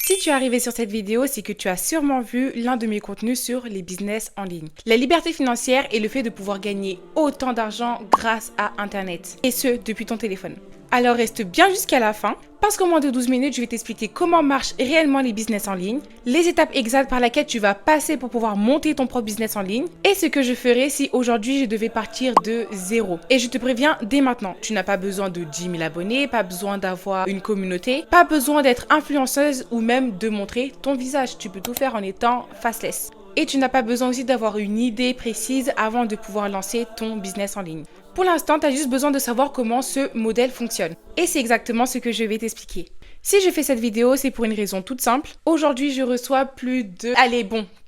Si tu es arrivé sur cette vidéo, c'est que tu as sûrement vu l'un de mes contenus sur les business en ligne. La liberté financière est le fait de pouvoir gagner autant d'argent grâce à Internet. Et ce, depuis ton téléphone. Alors reste bien jusqu'à la fin, parce qu'au moins de 12 minutes, je vais t'expliquer comment marchent réellement les business en ligne, les étapes exactes par lesquelles tu vas passer pour pouvoir monter ton propre business en ligne, et ce que je ferais si aujourd'hui je devais partir de zéro. Et je te préviens dès maintenant, tu n'as pas besoin de 10 000 abonnés, pas besoin d'avoir une communauté, pas besoin d'être influenceuse ou même de montrer ton visage. Tu peux tout faire en étant faceless. Et tu n'as pas besoin aussi d'avoir une idée précise avant de pouvoir lancer ton business en ligne. Pour l'instant, tu as juste besoin de savoir comment ce modèle fonctionne. Et c'est exactement ce que je vais t'expliquer. Si je fais cette vidéo, c'est pour une raison toute simple. Aujourd'hui, je reçois plus de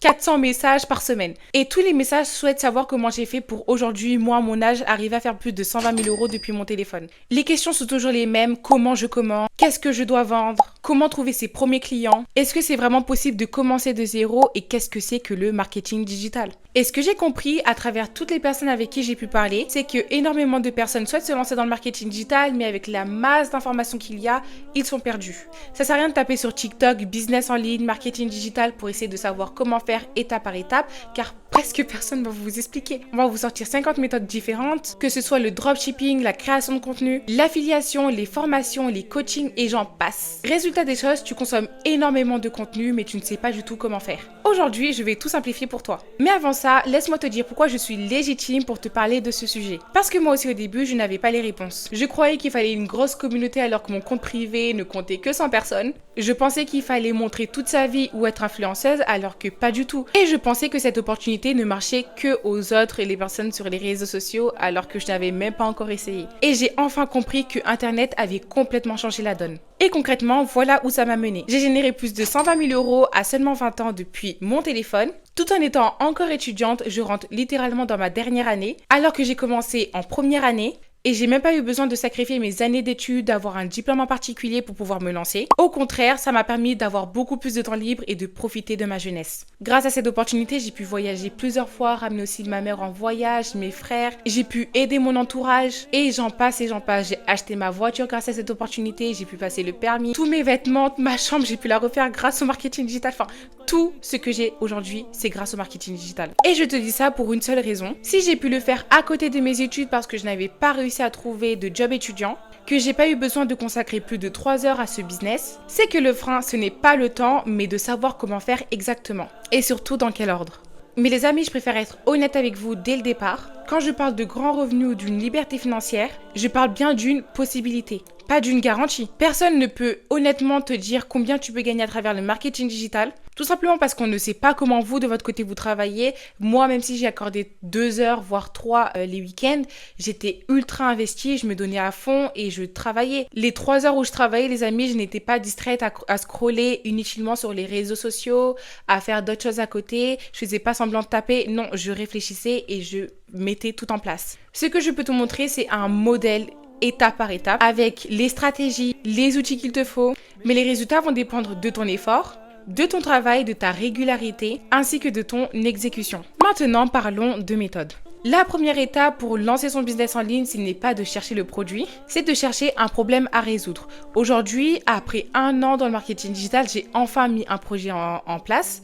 400 messages par semaine. Et tous les messages souhaitent savoir comment j'ai fait pour aujourd'hui, moi, à mon âge, arriver à faire plus de 120 000 € depuis mon téléphone. Les questions sont toujours les mêmes. Comment je commence? Qu'est-ce que je dois vendre? Comment trouver ses premiers clients? Est-ce que c'est vraiment possible de commencer de zéro? Et qu'est-ce que c'est que le marketing digital? Et ce que j'ai compris à travers toutes les personnes avec qui j'ai pu parler, c'est que énormément de personnes souhaitent se lancer dans le marketing digital, mais avec la masse d'informations qu'il y a, ils sont perdus. Ça sert à rien de taper sur TikTok, business en ligne, marketing digital pour essayer de savoir comment faire étape par étape, car presque personne va vous expliquer. On va vous sortir 50 méthodes différentes, que ce soit le dropshipping, la création de contenu, l'affiliation, les formations, les coachings et j'en passe. Résultat des choses, tu consommes énormément de contenu, mais tu ne sais pas du tout comment faire. Aujourd'hui, je vais tout simplifier pour toi. Mais avant ça, laisse-moi te dire pourquoi je suis légitime pour te parler de ce sujet. Parce que moi aussi au début, je n'avais pas les réponses. Je croyais qu'il fallait une grosse communauté alors que mon compte privé ne comptait que 100 personnes. Je pensais qu'il fallait montrer toute sa vie ou être influenceuse alors que pas du tout. Et je pensais que cette opportunité ne marchait que aux autres et les personnes sur les réseaux sociaux alors que je n'avais même pas encore essayé. Et j'ai enfin compris que Internet avait complètement changé la donne. Et concrètement, voilà où ça m'a mené. J'ai généré plus de 120 000 € à seulement 20 ans depuis mon téléphone. Tout en étant encore étudiante, je rentre littéralement dans ma dernière année, alors que j'ai commencé en première année. Et j'ai même pas eu besoin de sacrifier mes années d'études, d'avoir un diplôme en particulier pour pouvoir me lancer. Au contraire, ça m'a permis d'avoir beaucoup plus de temps libre et de profiter de ma jeunesse. Grâce à cette opportunité, j'ai pu voyager plusieurs fois, ramener aussi ma mère en voyage, mes frères. J'ai pu aider mon entourage et j'en passe et j'en passe. J'ai acheté ma voiture grâce à cette opportunité, j'ai pu passer le permis. Tous mes vêtements, ma chambre, j'ai pu la refaire grâce au marketing digital. Enfin, tout ce que j'ai aujourd'hui, c'est grâce au marketing digital. Et je te dis ça pour une seule raison. Si j'ai pu le faire à côté de mes études parce que je n'avais pas réussi à trouver de job étudiant, que j'ai pas eu besoin de consacrer plus de 3 heures à ce business, c'est que le frein, ce n'est pas le temps, mais de savoir comment faire exactement. Et surtout dans quel ordre. Mais les amis, je préfère être honnête avec vous dès le départ. Quand je parle de grands revenus ou d'une liberté financière, je parle bien d'une possibilité, pas d'une garantie. Personne ne peut honnêtement te dire combien tu peux gagner à travers le marketing digital, tout simplement parce qu'on ne sait pas comment vous, de votre côté, vous travaillez. Moi, même si j'ai accordé 2 heures, voire 3 les week-ends, j'étais ultra investie, je me donnais à fond et je travaillais. Les 3 heures où je travaillais, les amis, je n'étais pas distraite à scroller inutilement sur les réseaux sociaux, à faire d'autres choses à côté. Je faisais pas semblant de taper. Non, je réfléchissais et je mettais tout en place. Ce que je peux te montrer, c'est un modèle étape par étape, avec les stratégies, les outils qu'il te faut. Mais les résultats vont dépendre de ton effort, de ton travail, de ta régularité, ainsi que de ton exécution. Maintenant, parlons de méthode. La première étape pour lancer son business en ligne, ce n'est pas de chercher le produit, c'est de chercher un problème à résoudre. Aujourd'hui, après 1 an dans le marketing digital, j'ai enfin mis un projet en place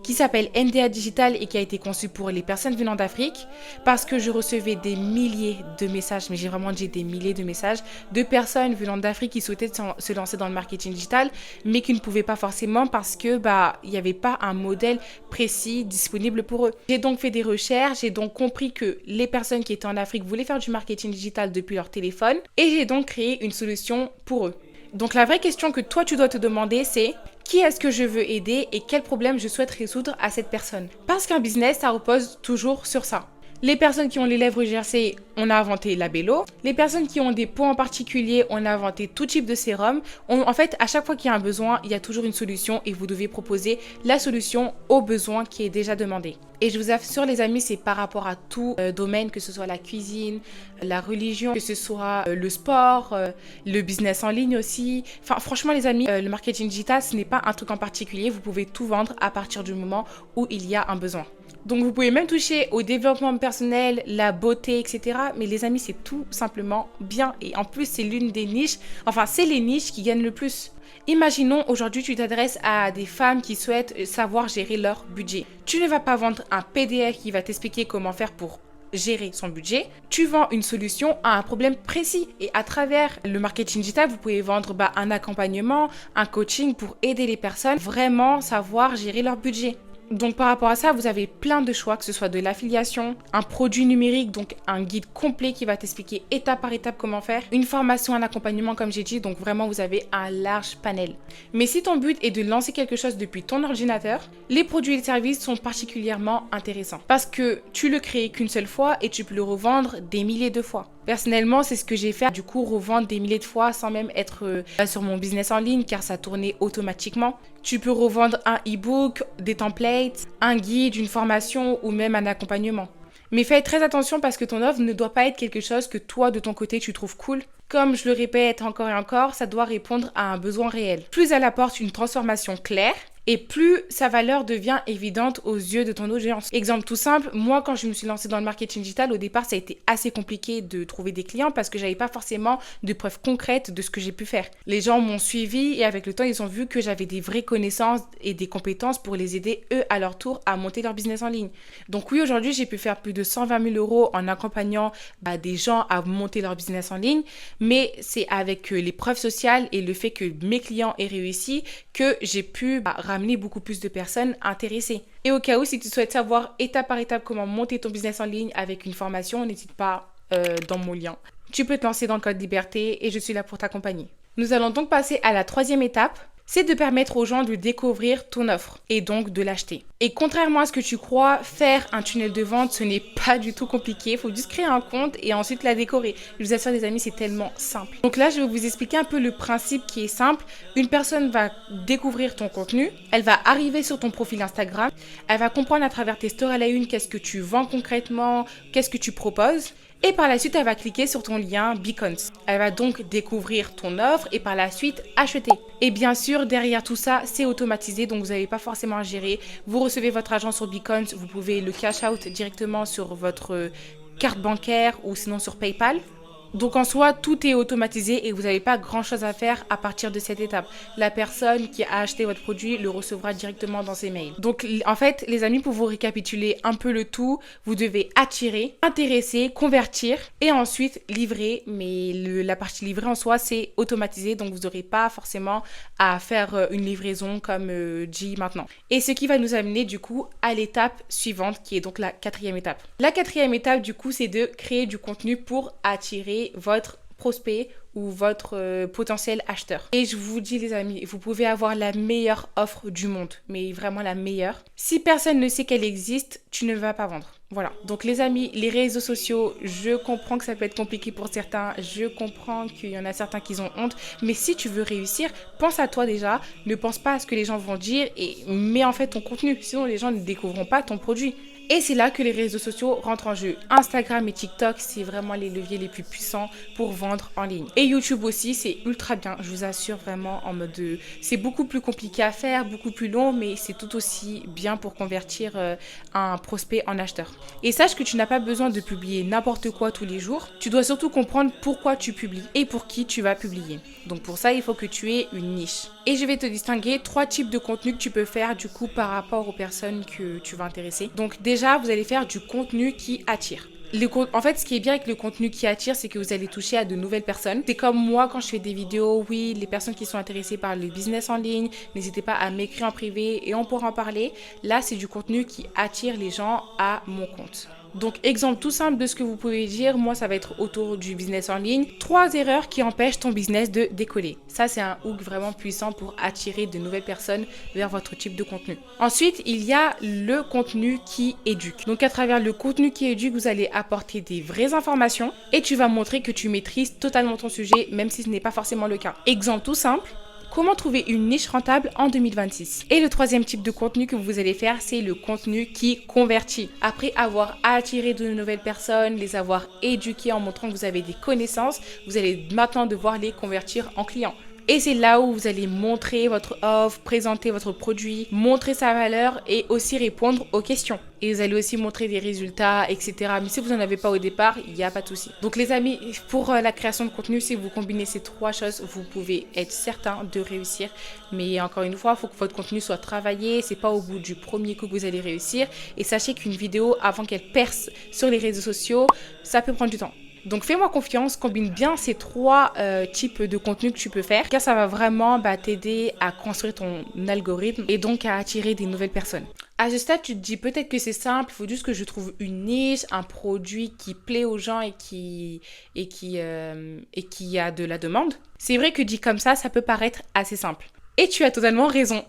qui s'appelle NDA Digital et qui a été conçu pour les personnes venant d'Afrique parce que je recevais des milliers de messages, mais j'ai vraiment dit des milliers de messages de personnes venant d'Afrique qui souhaitaient se lancer dans le marketing digital mais qui ne pouvaient pas forcément parce que il n'y avait pas un modèle précis disponible pour eux. J'ai donc fait des recherches, j'ai donc compris que les personnes qui étaient en Afrique voulaient faire du marketing digital depuis leur téléphone et j'ai donc créé une solution pour eux. Donc la vraie question que toi tu dois te demander, c'est qui est-ce que je veux aider et quel problème je souhaite résoudre à cette personne. Parce qu'un business, ça repose toujours sur ça. Les personnes qui ont les lèvres gercées, on a inventé la Bello. Les personnes qui ont des peaux en particulier, on a inventé tout type de sérum. En fait, à chaque fois qu'il y a un besoin, il y a toujours une solution et vous devez proposer la solution au besoin qui est déjà demandé. Et je vous assure les amis, c'est par rapport à tout domaine, que ce soit la cuisine, la religion, que ce soit le sport, le business en ligne aussi. Enfin franchement les amis, le marketing digital, ce n'est pas un truc en particulier. Vous pouvez tout vendre à partir du moment où il y a un besoin. Donc vous pouvez même toucher au développement personnel, la beauté, etc. Mais les amis, c'est tout simplement bien. Et en plus, c'est l'une des niches, enfin c'est les niches qui gagnent le plus. Imaginons aujourd'hui tu t'adresses à des femmes qui souhaitent savoir gérer leur budget. Tu ne vas pas vendre un PDF qui va t'expliquer comment faire pour gérer son budget, tu vends une solution à un problème précis. Et à travers le marketing digital, vous pouvez vendre un accompagnement, un coaching pour aider les personnes vraiment savoir gérer leur budget. Donc par rapport à ça, vous avez plein de choix, que ce soit de l'affiliation, un produit numérique, donc un guide complet qui va t'expliquer étape par étape comment faire, une formation, un accompagnement comme j'ai dit, donc vraiment vous avez un large panel. Mais si ton but est de lancer quelque chose depuis ton ordinateur, les produits et les services sont particulièrement intéressants parce que tu le crées qu'une seule fois et tu peux le revendre des milliers de fois. Personnellement, c'est ce que j'ai fait, du coup, revendre des milliers de fois sans même être sur mon business en ligne car ça tournait automatiquement. Tu peux revendre un e-book, des templates, un guide, une formation ou même un accompagnement. Mais fais très attention parce que ton offre ne doit pas être quelque chose que toi, de ton côté, tu trouves cool. Comme je le répète encore et encore, ça doit répondre à un besoin réel. Plus elle apporte une transformation claire, et plus sa valeur devient évidente aux yeux de ton audience. Exemple tout simple, moi quand je me suis lancée dans le marketing digital, au départ ça a été assez compliqué de trouver des clients parce que j'avais pas forcément de preuves concrètes de ce que j'ai pu faire. Les gens m'ont suivi et avec le temps ils ont vu que j'avais des vraies connaissances et des compétences pour les aider eux à leur tour à monter leur business en ligne. Donc oui, aujourd'hui j'ai pu faire plus de 120 000 € en accompagnant des gens à monter leur business en ligne, mais c'est avec les preuves sociales et le fait que mes clients aient réussi que j'ai pu ramener beaucoup plus de personnes intéressées. Et au cas où, si tu souhaites savoir étape par étape comment monter ton business en ligne avec une formation, n'hésite pas dans mon lien. Tu peux te lancer dans le code liberté et je suis là pour t'accompagner. Nous allons donc passer à la troisième étape. C'est de permettre aux gens de découvrir ton offre et donc de l'acheter. Et contrairement à ce que tu crois, faire un tunnel de vente, ce n'est pas du tout compliqué. Il faut juste créer un compte et ensuite la décorer. Je vous assure les amis, c'est tellement simple. Donc là, je vais vous expliquer un peu le principe qui est simple. Une personne va découvrir ton contenu, elle va arriver sur ton profil Instagram, elle va comprendre à travers tes stories à la une qu'est-ce que tu vends concrètement, qu'est-ce que tu proposes. Et par la suite, elle va cliquer sur ton lien Beacons. Elle va donc découvrir ton offre et par la suite acheter. Et bien sûr, derrière tout ça, c'est automatisé, donc vous n'avez pas forcément à gérer. Vous recevez votre argent sur Beacons, vous pouvez le cash out directement sur votre carte bancaire ou sinon sur PayPal. Donc en soi, tout est automatisé et vous n'avez pas grand chose à faire à partir de cette étape. La personne qui a acheté votre produit le recevra directement dans ses mails. Donc en fait, les amis, pour vous récapituler un peu le tout, vous devez attirer, intéresser, convertir et ensuite livrer. Mais la partie livrée en soi, c'est automatisé, donc vous n'aurez pas forcément à faire une livraison comme dit maintenant. Et ce qui va nous amener du coup à l'étape suivante qui est donc la quatrième étape. La quatrième étape du coup, c'est de créer du contenu pour attirer votre prospect ou votre potentiel acheteur. Et je vous dis les amis, vous pouvez avoir la meilleure offre du monde, mais vraiment la meilleure. Si personne ne sait qu'elle existe, tu ne vas pas vendre. Voilà, donc les amis, les réseaux sociaux, je comprends que ça peut être compliqué pour certains, je comprends qu'il y en a certains qui ont honte, mais si tu veux réussir, pense à toi déjà, ne pense pas à ce que les gens vont dire et mets en fait ton contenu, sinon les gens ne découvriront pas ton produit. Et c'est là que les réseaux sociaux rentrent en jeu. Instagram et TikTok, c'est vraiment les leviers les plus puissants pour vendre en ligne. Et YouTube aussi, c'est ultra bien, je vous assure vraiment en mode c'est beaucoup plus compliqué à faire, beaucoup plus long, mais c'est tout aussi bien pour convertir un prospect en acheteur. Et sache que tu n'as pas besoin de publier n'importe quoi tous les jours. Tu dois surtout comprendre pourquoi tu publies et pour qui tu vas publier. Donc pour ça, il faut que tu aies une niche. Et je vais te distinguer 3 types de contenu que tu peux faire du coup par rapport aux personnes que tu vas intéresser. Donc déjà, vous allez faire du contenu qui attire. En fait, ce qui est bien avec le contenu qui attire, c'est que vous allez toucher à de nouvelles personnes. C'est comme moi quand je fais des vidéos, oui, les personnes qui sont intéressées par le business en ligne, n'hésitez pas à m'écrire en privé et on pourra en parler. Là, c'est du contenu qui attire les gens à mon compte. Donc, exemple tout simple de ce que vous pouvez dire, moi ça va être autour du business en ligne. 3 erreurs qui empêchent ton business de décoller. Ça, c'est un hook vraiment puissant pour attirer de nouvelles personnes vers votre type de contenu. Ensuite, il y a le contenu qui éduque. Donc, à travers le contenu qui éduque, vous allez apporter des vraies informations et tu vas montrer que tu maîtrises totalement ton sujet, même si ce n'est pas forcément le cas. Exemple tout simple. Comment trouver une niche rentable en 2026? Et le troisième type de contenu que vous allez faire, c'est le contenu qui convertit. Après avoir attiré de nouvelles personnes, les avoir éduquées en montrant que vous avez des connaissances, vous allez maintenant devoir les convertir en clients. Et c'est là où vous allez montrer votre offre, présenter votre produit, montrer sa valeur et aussi répondre aux questions. Et vous allez aussi montrer des résultats, etc. Mais si vous n'en avez pas au départ, il n'y a pas de souci. Donc les amis, pour la création de contenu, si vous combinez ces 3 choses, vous pouvez être certain de réussir. Mais encore une fois, il faut que votre contenu soit travaillé. C'est pas au bout du premier coup que vous allez réussir. Et sachez qu'une vidéo, avant qu'elle perce sur les réseaux sociaux, ça peut prendre du temps. Donc fais-moi confiance, combine bien ces 3 types de contenus que tu peux faire, car ça va vraiment t'aider à construire ton algorithme et donc à attirer des nouvelles personnes. À ce stade, tu te dis peut-être que c'est simple, il faut juste que je trouve une niche, un produit qui plaît aux gens et qui a de la demande. C'est vrai que dit comme ça peut paraître assez simple. Et tu as totalement raison.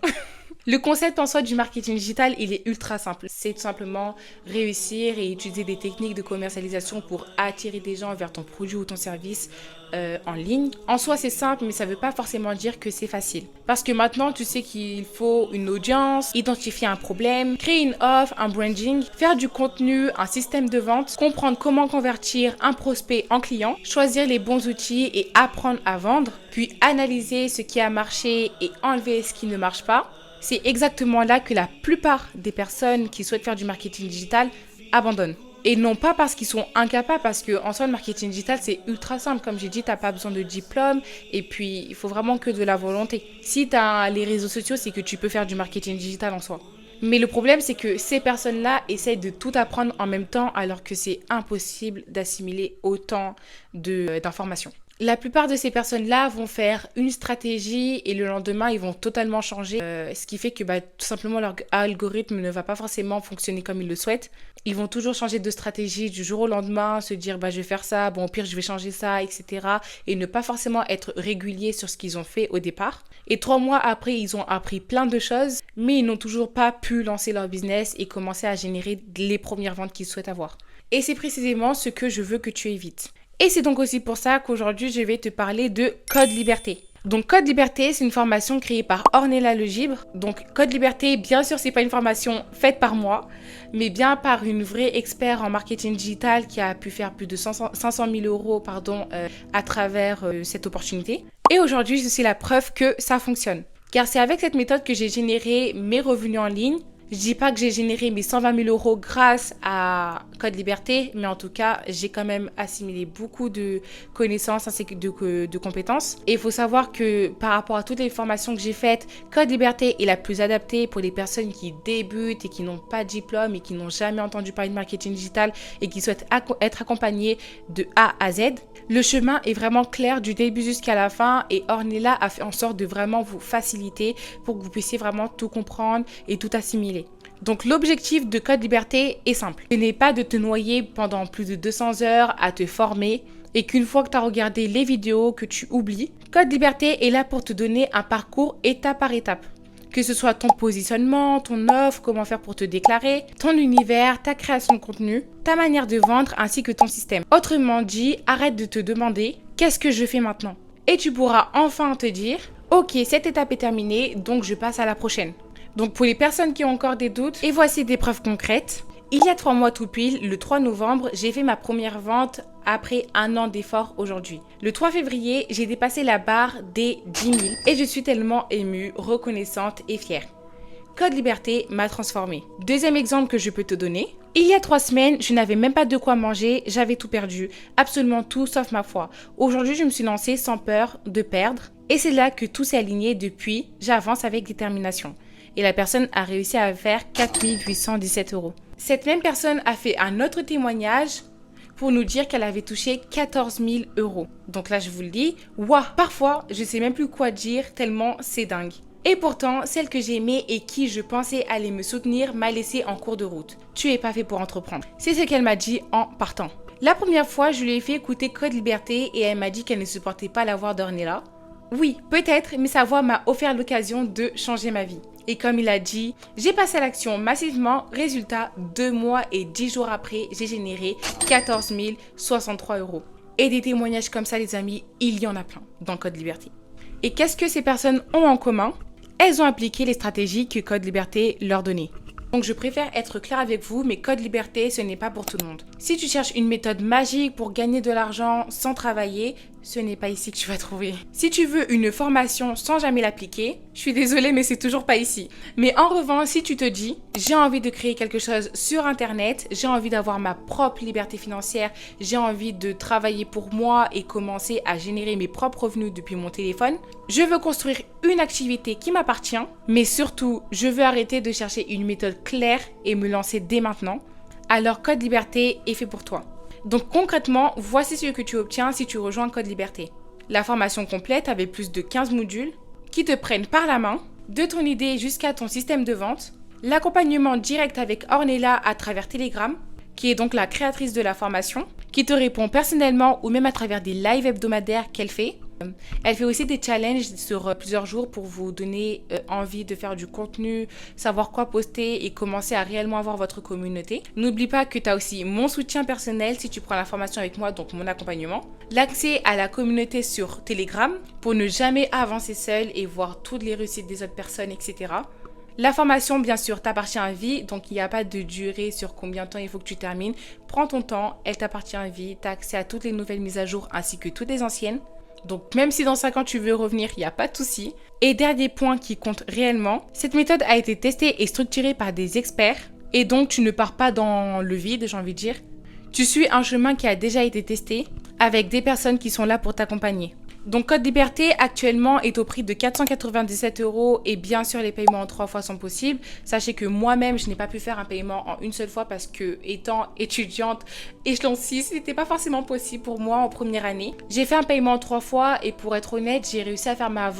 Le concept en soi du marketing digital, il est ultra simple. C'est tout simplement réussir et utiliser des techniques de commercialisation pour attirer des gens vers ton produit ou ton service en ligne. En soi, c'est simple, mais ça ne veut pas forcément dire que c'est facile. Parce que maintenant, tu sais qu'il faut une audience, identifier un problème, créer une offre, un branding, faire du contenu, un système de vente, comprendre comment convertir un prospect en client, choisir les bons outils et apprendre à vendre, puis analyser ce qui a marché et enlever ce qui ne marche pas. C'est exactement là que la plupart des personnes qui souhaitent faire du marketing digital abandonnent. Et non pas parce qu'ils sont incapables, parce qu'en soi, le marketing digital, c'est ultra simple. Comme j'ai dit, tu n'as pas besoin de diplôme et puis il faut vraiment que de la volonté. Si tu as les réseaux sociaux, c'est que tu peux faire du marketing digital en soi. Mais le problème, c'est que ces personnes-là essayent de tout apprendre en même temps alors que c'est impossible d'assimiler autant d'informations. La plupart de ces personnes-là vont faire une stratégie et le lendemain, ils vont totalement changer. Ce qui fait que tout simplement, leur algorithme ne va pas forcément fonctionner comme ils le souhaitent. Ils vont toujours changer de stratégie du jour au lendemain, se dire je vais faire ça, bon au pire je vais changer ça, etc. Et ne pas forcément être réguliers sur ce qu'ils ont fait au départ. Et 3 mois après, ils ont appris plein de choses, mais ils n'ont toujours pas pu lancer leur business et commencer à générer les premières ventes qu'ils souhaitent avoir. Et c'est précisément ce que je veux que tu évites. Et c'est donc aussi pour ça qu'aujourd'hui, je vais te parler de Code Liberté. Donc, Code Liberté, c'est une formation créée par Ornella Legibre. Donc, Code Liberté, bien sûr, c'est pas une formation faite par moi, mais bien par une vraie expert en marketing digital qui a pu faire plus de 500 000 euros à travers cette opportunité. Et aujourd'hui, je suis la preuve que ça fonctionne. Car c'est avec cette méthode que j'ai généré mes revenus en ligne. Je dis pas que j'ai généré mes 120 000 euros grâce à Code Liberté, mais en tout cas, j'ai quand même assimilé beaucoup de connaissances ainsi que de compétences. Et il faut savoir que par rapport à toutes les formations que j'ai faites, Code Liberté est la plus adaptée pour les personnes qui débutent et qui n'ont pas de diplôme et qui n'ont jamais entendu parler de marketing digital et qui souhaitent être accompagnées de A à Z. Le chemin est vraiment clair du début jusqu'à la fin et Ornella a fait en sorte de vraiment vous faciliter pour que vous puissiez vraiment tout comprendre et tout assimiler. Donc l'objectif de Code Liberté est simple. Ce n'est pas de te noyer pendant plus de 200 heures à te former et qu'une fois que tu as regardé les vidéos que tu oublies. Code Liberté est là pour te donner un parcours étape par étape. Que ce soit ton positionnement, ton offre, comment faire pour te déclarer, ton univers, ta création de contenu, ta manière de vendre ainsi que ton système. Autrement dit, arrête de te demander qu'est-ce que je fais maintenant. Et tu pourras enfin te dire, ok, cette étape est terminée, donc je passe à la prochaine. Donc pour les personnes qui ont encore des doutes, et voici des preuves concrètes. Il y a 3 mois tout pile, le 3 novembre, j'ai fait ma première vente après 1 an d'effort aujourd'hui. Le 3 février, j'ai dépassé la barre des 10 000 et je suis tellement émue, reconnaissante et fière. Code Liberté m'a transformée. Deuxième exemple que je peux te donner. Il y a 3 semaines, je n'avais même pas de quoi manger, j'avais tout perdu, absolument tout sauf ma foi. Aujourd'hui, je me suis lancée sans peur de perdre et c'est là que tout s'est aligné depuis, j'avance avec détermination. Et la personne a réussi à faire 4 817 euros. Cette même personne a fait un autre témoignage pour nous dire qu'elle avait touché 14 000 euros. Donc là, je vous le dis, waouh, parfois, je ne sais même plus quoi dire tellement c'est dingue. Et pourtant, celle que j'aimais et qui je pensais aller me soutenir m'a laissé en cours de route. Tu es pas fait pour entreprendre. C'est ce qu'elle m'a dit en partant. La première fois, je lui ai fait écouter Code Liberté et elle m'a dit qu'elle ne supportait pas la voix d'Ornella. Oui, peut-être, mais sa voix m'a offert l'occasion de changer ma vie. Et comme il a dit, j'ai passé à l'action massivement. Résultat, 2 mois et 10 jours après, j'ai généré 14 063 euros. Et des témoignages comme ça, les amis, il y en a plein dans Code Liberté. Et qu'est-ce que ces personnes ont en commun? Elles ont appliqué les stratégies que Code Liberté leur donnait. Donc je préfère être claire avec vous, mais Code Liberté, ce n'est pas pour tout le monde. Si tu cherches une méthode magique pour gagner de l'argent sans travailler, ce n'est pas ici que tu vas trouver. Si tu veux une formation sans jamais l'appliquer, je suis désolée mais c'est toujours pas ici. Mais en revanche, si tu te dis, j'ai envie de créer quelque chose sur internet, j'ai envie d'avoir ma propre liberté financière, j'ai envie de travailler pour moi et commencer à générer mes propres revenus depuis mon téléphone, je veux construire une activité qui m'appartient, mais surtout, je veux arrêter de chercher une méthode claire et me lancer dès maintenant, alors Code Liberté est fait pour toi. Donc concrètement, voici ce que tu obtiens si tu rejoins Code Liberté. La formation complète avec plus de 15 modules qui te prennent par la main, de ton idée jusqu'à ton système de vente, l'accompagnement direct avec Ornella à travers Telegram, qui est donc la créatrice de la formation, qui te répond personnellement ou même à travers des lives hebdomadaires qu'elle fait. Elle fait aussi des challenges sur plusieurs jours pour vous donner envie de faire du contenu, savoir quoi poster et commencer à réellement avoir votre communauté. N'oublie pas que tu as aussi mon soutien personnel si tu prends la formation avec moi, donc mon accompagnement. L'accès à la communauté sur Telegram pour ne jamais avancer seul et voir toutes les réussites des autres personnes, etc. La formation, bien sûr, t'appartient à vie, donc il n'y a pas de durée sur combien de temps il faut que tu termines. Prends ton temps, elle t'appartient à vie, tu as accès à toutes les nouvelles mises à jour ainsi que toutes les anciennes. Donc même si dans 5 ans tu veux revenir, il n'y a pas de souci. Et dernier point qui compte réellement, cette méthode a été testée et structurée par des experts. Et donc tu ne pars pas dans le vide, j'ai envie de dire. Tu suis un chemin qui a déjà été testé avec des personnes qui sont là pour t'accompagner. Donc Code Liberté actuellement est au prix de 497 € et bien sûr les paiements en 3 fois sont possibles. Sachez que moi-même je n'ai pas pu faire un paiement en une seule fois parce que étant étudiante échelon 6, c'était pas forcément possible pour moi en première année. J'ai fait un paiement en 3 fois et pour être honnête, j'ai réussi à faire ma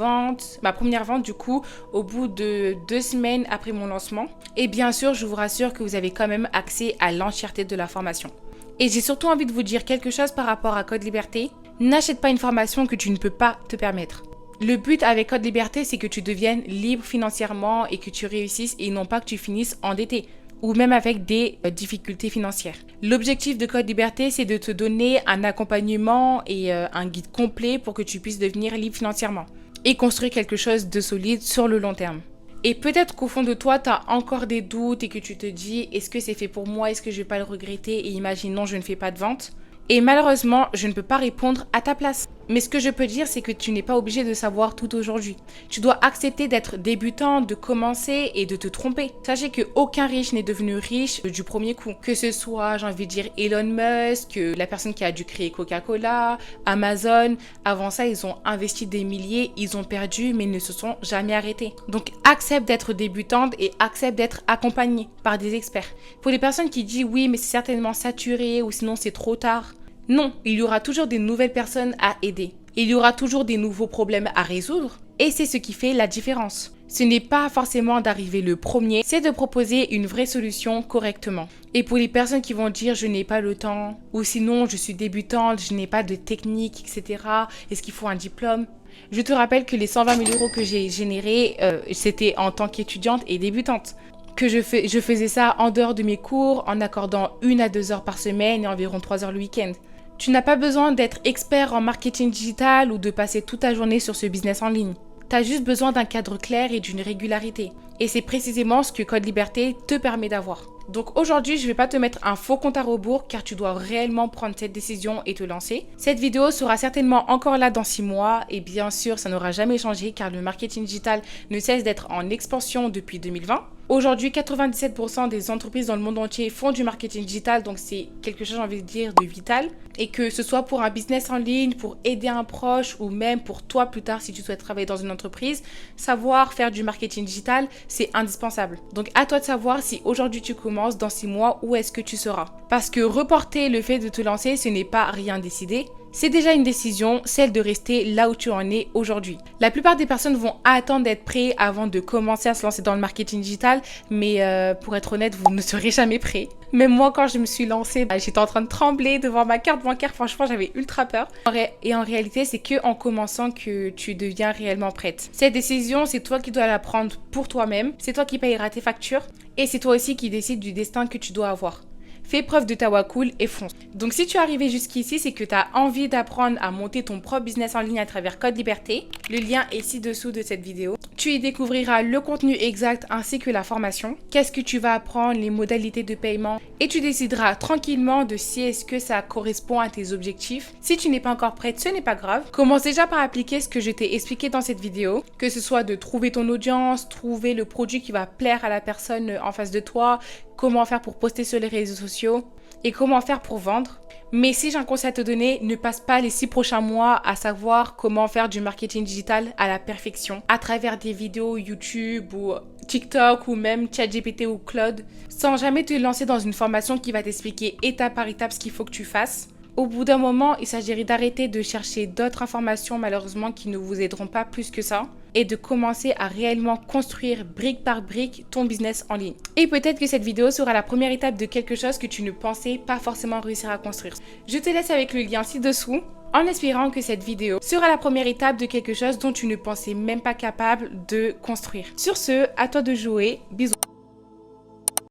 première vente du coup au bout de 2 semaines après mon lancement. Et bien sûr, je vous rassure que vous avez quand même accès à l'entièreté de la formation. Et j'ai surtout envie de vous dire quelque chose par rapport à Code Liberté. N'achète pas une formation que tu ne peux pas te permettre. Le but avec Code Liberté, c'est que tu deviennes libre financièrement et que tu réussisses et non pas que tu finisses endetté ou même avec des difficultés financières. L'objectif de Code Liberté, c'est de te donner un accompagnement et un guide complet pour que tu puisses devenir libre financièrement et construire quelque chose de solide sur le long terme. Et peut-être qu'au fond de toi, tu as encore des doutes et que tu te dis « Est-ce que c'est fait pour moi? Est-ce que je vais pas le regretter ?» Et imaginons, je ne fais pas de vente. Et malheureusement, je ne peux pas répondre à ta place. Mais ce que je peux dire, c'est que tu n'es pas obligé de savoir tout aujourd'hui. Tu dois accepter d'être débutant, de commencer et de te tromper. Sachez qu'aucun riche n'est devenu riche du premier coup. Que ce soit, j'ai envie de dire, Elon Musk, la personne qui a dû créer Coca-Cola, Amazon. Avant ça, ils ont investi des milliers, ils ont perdu, mais ne se sont jamais arrêtés. Donc, accepte d'être débutante et accepte d'être accompagnée par des experts. Pour les personnes qui disent oui, mais c'est certainement saturé ou sinon c'est trop tard. Non, il y aura toujours des nouvelles personnes à aider. Il y aura toujours des nouveaux problèmes à résoudre. Et c'est ce qui fait la différence. Ce n'est pas forcément d'arriver le premier, c'est de proposer une vraie solution correctement. Et pour les personnes qui vont dire je n'ai pas le temps, ou sinon je suis débutante, je n'ai pas de technique, etc. Est-ce qu'il faut un diplôme? Je te rappelle que les 120 000 € que j'ai générés, c'était en tant qu'étudiante et débutante. Que je faisais ça en dehors de mes cours, en accordant 1 à 2 heures par semaine et environ 3 heures le week-end. Tu n'as pas besoin d'être expert en marketing digital ou de passer toute ta journée sur ce business en ligne. Tu as juste besoin d'un cadre clair et d'une régularité. Et c'est précisément ce que Code Liberté te permet d'avoir. Donc aujourd'hui, je ne vais pas te mettre un faux compte à rebours car tu dois réellement prendre cette décision et te lancer. Cette vidéo sera certainement encore là dans 6 mois et bien sûr, ça n'aura jamais changé car le marketing digital ne cesse d'être en expansion depuis 2020. Aujourd'hui, 97% des entreprises dans le monde entier font du marketing digital, donc c'est quelque chose, j'ai envie de dire, de vital. Et que ce soit pour un business en ligne, pour aider un proche ou même pour toi plus tard si tu souhaites travailler dans une entreprise, savoir faire du marketing digital, c'est indispensable. Donc à toi de savoir si aujourd'hui tu commences, dans 6 mois, où est-ce que tu seras. Parce que reporter le fait de te lancer, ce n'est pas rien décider. C'est déjà une décision, celle de rester là où tu en es aujourd'hui. La plupart des personnes vont attendre d'être prêts avant de commencer à se lancer dans le marketing digital, mais pour être honnête, vous ne serez jamais prêts. Même moi, quand je me suis lancée, j'étais en train de trembler devant ma carte bancaire. Franchement, j'avais ultra peur. Et en réalité, c'est qu'en commençant que tu deviens réellement prête. Cette décision, c'est toi qui dois la prendre pour toi-même. C'est toi qui payeras tes factures. Et c'est toi aussi qui décides du destin que tu dois avoir. fais preuve de tawakkul et fonce. Donc si tu es arrivé jusqu'ici, c'est que tu as envie d'apprendre à monter ton propre business en ligne à travers Code Liberté. Le lien est ci-dessous de cette vidéo. Tu y découvriras le contenu exact ainsi que la formation. Qu'est-ce que tu vas apprendre, les modalités de paiement et tu décideras tranquillement de si est-ce que ça correspond à tes objectifs. Si tu n'es pas encore prête, ce n'est pas grave. Commence déjà par appliquer ce que je t'ai expliqué dans cette vidéo, que ce soit de trouver ton audience, trouver le produit qui va plaire à la personne en face de toi, comment faire pour poster sur les réseaux sociaux et comment faire pour vendre. Mais si j'ai un conseil à te donner, ne passe pas les 6 prochains mois à savoir comment faire du marketing digital à la perfection à travers des vidéos YouTube ou TikTok ou même ChatGPT ou Claude sans jamais te lancer dans une formation qui va t'expliquer étape par étape ce qu'il faut que tu fasses. Au bout d'un moment, il s'agirait d'arrêter de chercher d'autres informations malheureusement qui ne vous aideront pas plus que ça et de commencer à réellement construire brique par brique ton business en ligne. Et peut-être que cette vidéo sera la première étape de quelque chose que tu ne pensais pas forcément réussir à construire. Je te laisse avec le lien ci-dessous en espérant que cette vidéo sera la première étape de quelque chose dont tu ne pensais même pas capable de construire. Sur ce, à toi de jouer. Bisous.